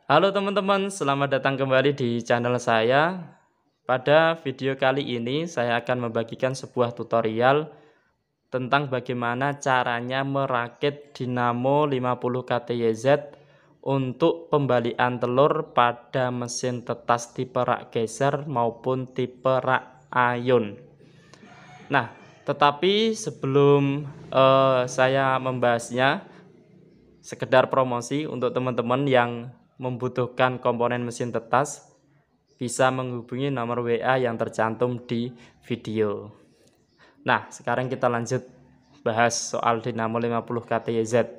Halo teman-teman, selamat datang kembali di channel saya. Pada video kali ini saya akan membagikan sebuah tutorial tentang bagaimana caranya merakit dinamo 50 kTyz untuk pembalian telur pada mesin tetas tipe rak geser maupun tipe rak ayun. Nah, tetapi sebelum saya membahasnya, sekedar promosi untuk teman-teman yang membutuhkan komponen mesin tetas, bisa menghubungi nomor WA yang tercantum di video. Nah, sekarang kita lanjut bahas soal dinamo 50 kTyz.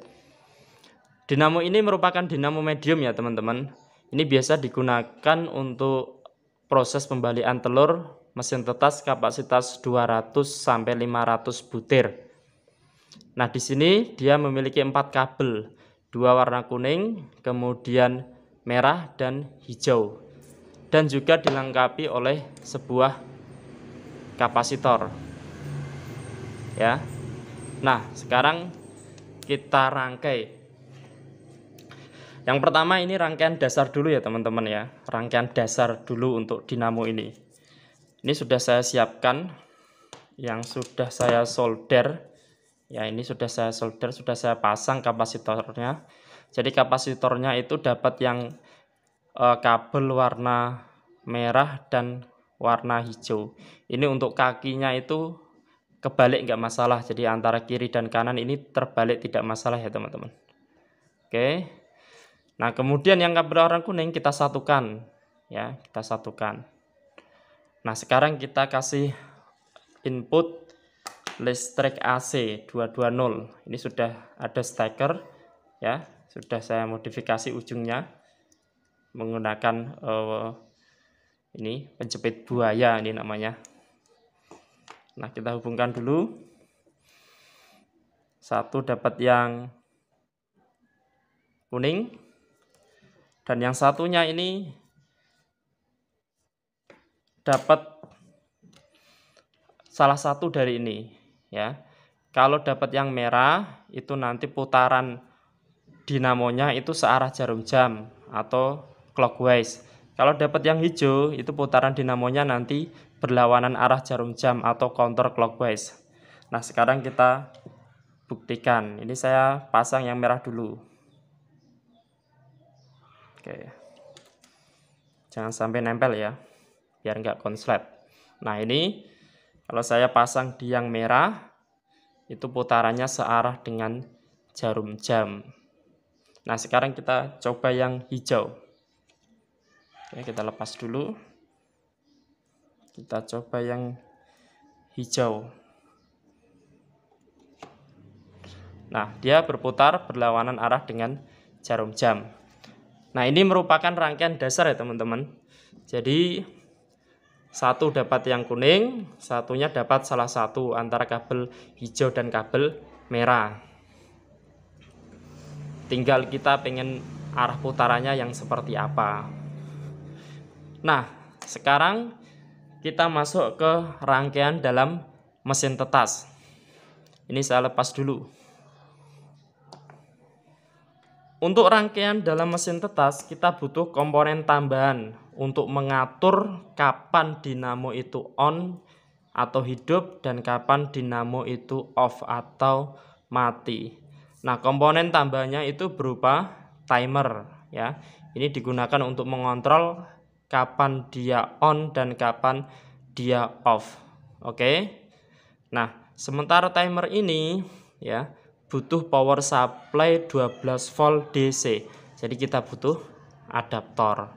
Dinamo ini merupakan dinamo medium ya teman-teman. Ini biasa digunakan untuk proses pembalian telur mesin tetas kapasitas 200 sampai 500 butir. Nah, di sini dia memiliki 4 kabel, 2 warna kuning, kemudian merah dan hijau, dan juga dilengkapi oleh sebuah kapasitor. Ya. Nah, sekarang kita rangkai. Yang pertama ini rangkaian dasar dulu ya teman-teman ya. Rangkaian dasar dulu untuk dinamo ini. Ini sudah saya siapkan, yang sudah saya solder. Ya, ini sudah saya solder, sudah saya pasang kapasitornya. Jadi kapasitornya itu dapat yang kabel warna merah dan warna hijau. Ini untuk kakinya itu kebalik nggak masalah. Jadi antara kiri dan kanan ini terbalik tidak masalah ya teman-teman. Oke. Nah, kemudian yang kabel warna kuning kita satukan. Ya, kita satukan. Nah, sekarang kita kasih input listrik AC 220. Ini sudah ada steker ya, sudah saya modifikasi ujungnya menggunakan ini penjepit buaya ini namanya. Nah, kita hubungkan dulu. Satu dapat yang kuning dan yang satunya ini dapat salah satu dari ini ya. Kalau dapat yang merah itu nanti putaran dinamonya itu searah jarum jam atau clockwise. Kalau dapat yang hijau itu putaran dinamonya nanti berlawanan arah jarum jam atau counter clockwise. Nah, sekarang kita buktikan. Ini saya pasang yang merah dulu. Oke. Jangan sampai nempel ya, biar nggak konslet. Nah, ini kalau saya pasang di yang merah itu putarannya searah dengan jarum jam. Nah, sekarang kita coba yang hijau. Oke, kita lepas dulu. Kita coba yang hijau. Nah, dia berputar berlawanan arah dengan jarum jam. Nah, ini merupakan rangkaian dasar ya teman-teman. Jadi satu dapat yang kuning, satunya dapat salah satu antara kabel hijau dan kabel merah. Tinggal kita pengen arah putarannya yang seperti apa. Nah, sekarang kita masuk ke rangkaian dalam mesin tetas. Ini saya lepas dulu. Untuk rangkaian dalam mesin tetas kita butuh komponen tambahan untuk mengatur kapan dinamo itu on atau hidup dan kapan dinamo itu off atau mati. Nah, komponen tambahannya itu berupa timer ya. Ini digunakan untuk mengontrol kapan dia on dan kapan dia off. Oke. Nah, sementara timer ini ya butuh power supply 12 volt DC. Jadi kita butuh adaptor.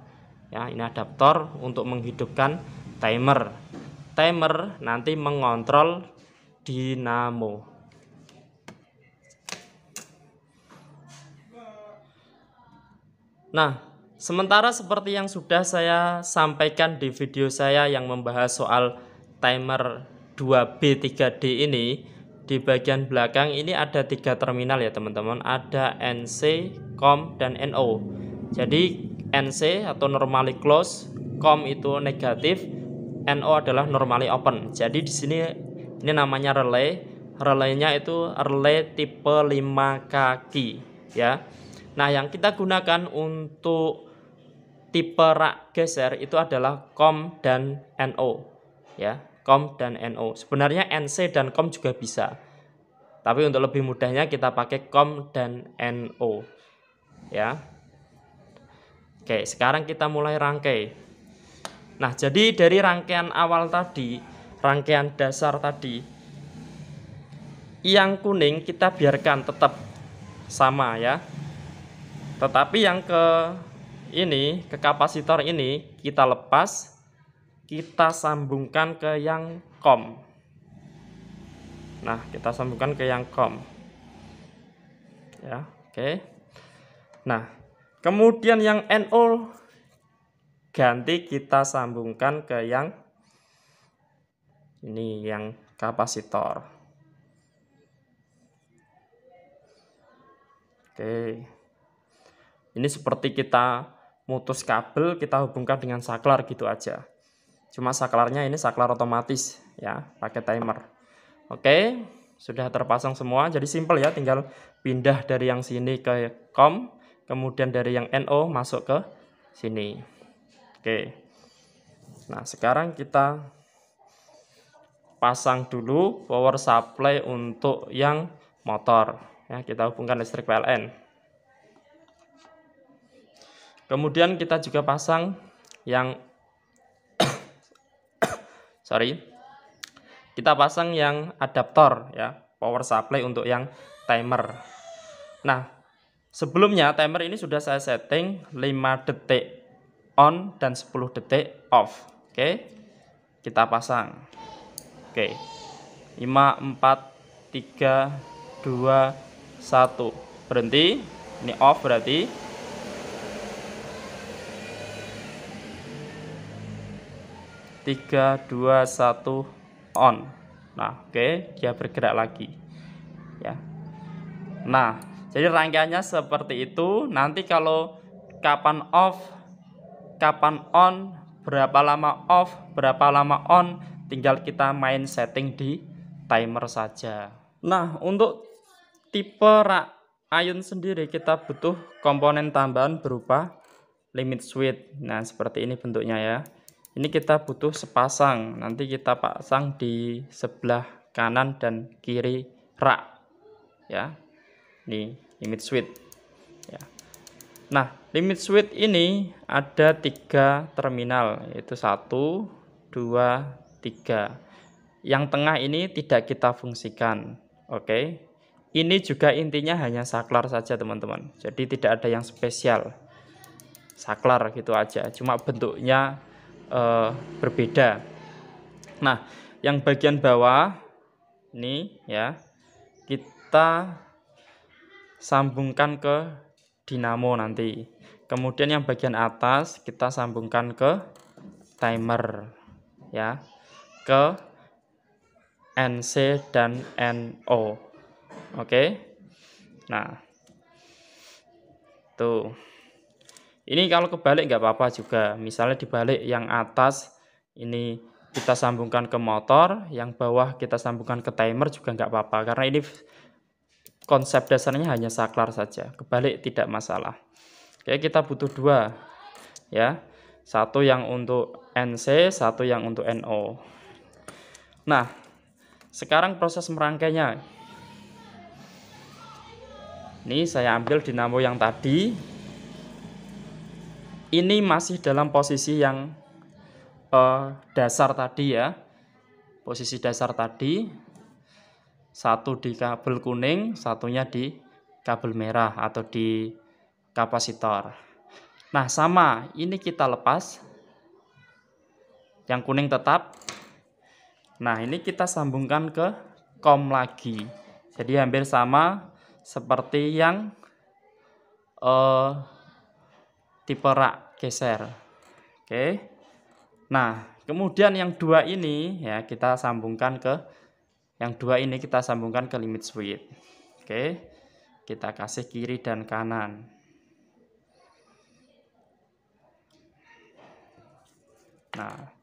Ya, ini adaptor untuk menghidupkan timer. Timer nanti mengontrol dinamo. Nah, sementara seperti yang sudah saya sampaikan di video saya yang membahas soal timer 2B3D ini, di bagian belakang ini ada 3 terminal ya teman-teman. Ada NC, COM, dan NO. Jadi NC atau normally close, COM itu negatif, NO adalah normally open. Jadi di sini ini namanya relay. Relaynya itu relay tipe 5 kaki ya. Nah, yang kita gunakan untuk tipe rak geser itu adalah COM dan NO ya, COM dan NO. Sebenarnya NC dan COM juga bisa, tapi untuk lebih mudahnya kita pakai COM dan NO ya. Oke, sekarang kita mulai rangkai. Nah, jadi dari rangkaian awal tadi, rangkaian dasar tadi, yang kuning kita biarkan tetap sama ya. Tetapi yang ke kapasitor ini kita lepas, kita sambungkan ke yang COM. Nah, kita sambungkan ke yang COM. Ya, oke. Nah, kemudian yang NO ganti kita sambungkan ke yang ini, yang kapasitor. Oke. Ini seperti kita mutus kabel, kita hubungkan dengan saklar gitu aja. Cuma saklarnya ini saklar otomatis ya, pakai timer. Oke, sudah terpasang semua. Jadi simpel ya, tinggal pindah dari yang sini ke COM, kemudian dari yang NO masuk ke sini. Oke. Nah, sekarang kita pasang dulu power supply untuk yang motor ya, kita hubungkan listrik PLN. Kemudian kita juga pasang yang kita pasang yang adaptor ya, power supply untuk yang timer. Nah, sebelumnya timer ini sudah saya setting 5 detik on dan 10 detik off. Oke. Kita pasang. Oke. 5 4 3 2 1. Berhenti. Ini off berarti. 3 2 1 on. Nah, oke, dia bergerak lagi ya. Nah, jadi rangkaiannya seperti itu. Nanti kalau kapan off, kapan on, berapa lama off, berapa lama on, tinggal kita main setting di timer saja. Nah, untuk tipe rak ayun sendiri kita butuh komponen tambahan berupa limit switch. Nah, seperti ini bentuknya ya. Ini kita butuh sepasang, nanti kita pasang di sebelah kanan dan kiri rak ya. Ini limit switch ya. Nah, limit switch ini ada 3 terminal, yaitu 1 2 3. Yang tengah ini tidak kita fungsikan. Oke. Ini juga intinya hanya saklar saja teman-teman, jadi tidak ada yang spesial, saklar gitu aja, cuma bentuknya berbeda. Nah, yang bagian bawah ini ya, kita sambungkan ke dinamo nanti. Kemudian yang bagian atas kita sambungkan ke timer ya, ke NC dan NO. Oke. Nah, tuh. Ini kalau kebalik nggak apa-apa juga. Misalnya dibalik, yang atas ini kita sambungkan ke motor, yang bawah kita sambungkan ke timer juga nggak apa-apa. Karena ini konsep dasarnya hanya saklar saja. Kebalik tidak masalah. Oke, kita butuh 2 ya. Satu yang untuk NC, satu yang untuk NO. Nah, sekarang proses merangkainya. Ini saya ambil dinamo yang tadi. Ini masih dalam posisi yang dasar tadi ya. Posisi dasar tadi. Satu di kabel kuning, satunya di kabel merah atau di kapasitor. Nah, sama, ini kita lepas. Yang kuning tetap. Nah, ini kita sambungkan ke COM lagi. Jadi hampir sama seperti yang tipe rak geser. Oke. Nah, kemudian yang 2 ini ya kita sambungkan ke limit switch. Oke. Kita kasih kiri dan kanan. Nah,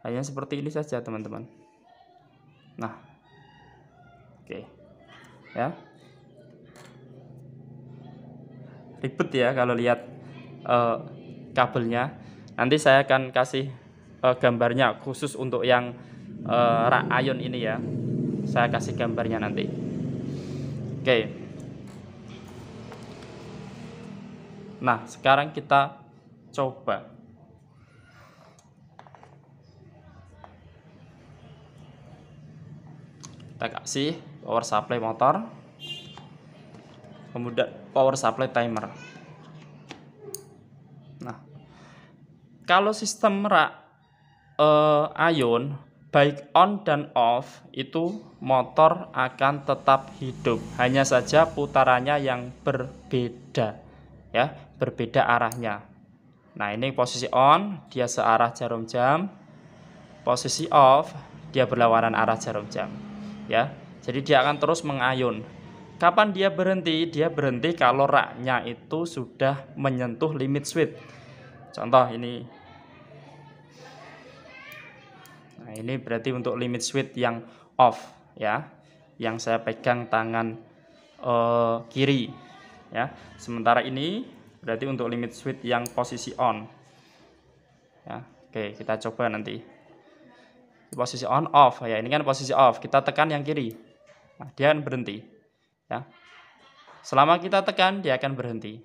hanya seperti ini saja teman-teman. Nah, oke ya, ribet ya kalau lihat kabelnya. Nanti saya akan kasih gambarnya khusus untuk yang rak ion ini ya. Saya kasih gambarnya nanti. Oke. Nah, sekarang kita coba. Kita kasih power supply motor, kemudian power supply timer. Nah, kalau sistem rak ion baik on dan off itu motor akan tetap hidup, hanya saja putarannya yang berbeda ya, berbeda arahnya. Nah, ini posisi on dia searah jarum jam, posisi off dia berlawanan arah jarum jam ya. Jadi dia akan terus mengayun. Kapan dia berhenti? Dia berhenti kalau raknya itu sudah menyentuh limit switch. Contoh ini. Nah, ini berarti untuk limit switch yang off ya, yang saya pegang tangan kiri ya. Sementara ini berarti untuk limit switch yang posisi on ya. Oke, kita coba nanti posisi on off ya. Ini kan posisi off, kita tekan yang kiri. Nah, dia akan berhenti ya. Selama kita tekan dia akan berhenti.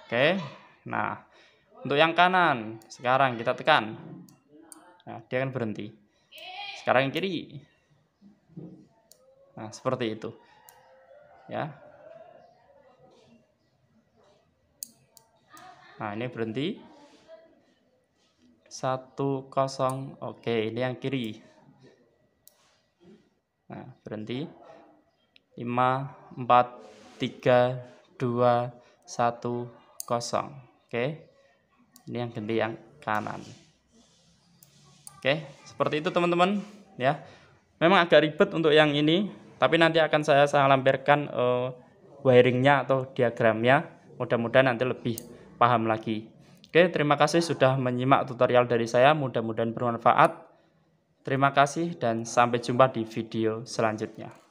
Oke. Nah, untuk yang kanan sekarang kita tekan. Nah, dia akan berhenti. Sekarang yang kiri. Nah, seperti itu. Ya. Nah, ini berhenti. 1, 0. Oke, ini yang kiri. Nah, berhenti. 5, 4, 3, 2, 1, 0. Oke. Ini yang ganti yang kanan. Oke, seperti itu teman-teman ya. Memang agak ribet untuk yang ini, tapi nanti akan saya lampirkan wiringnya atau diagramnya. Mudah-mudahan nanti lebih paham lagi. Oke, terima kasih sudah menyimak tutorial dari saya. Mudah-mudahan bermanfaat. Terima kasih dan sampai jumpa di video selanjutnya.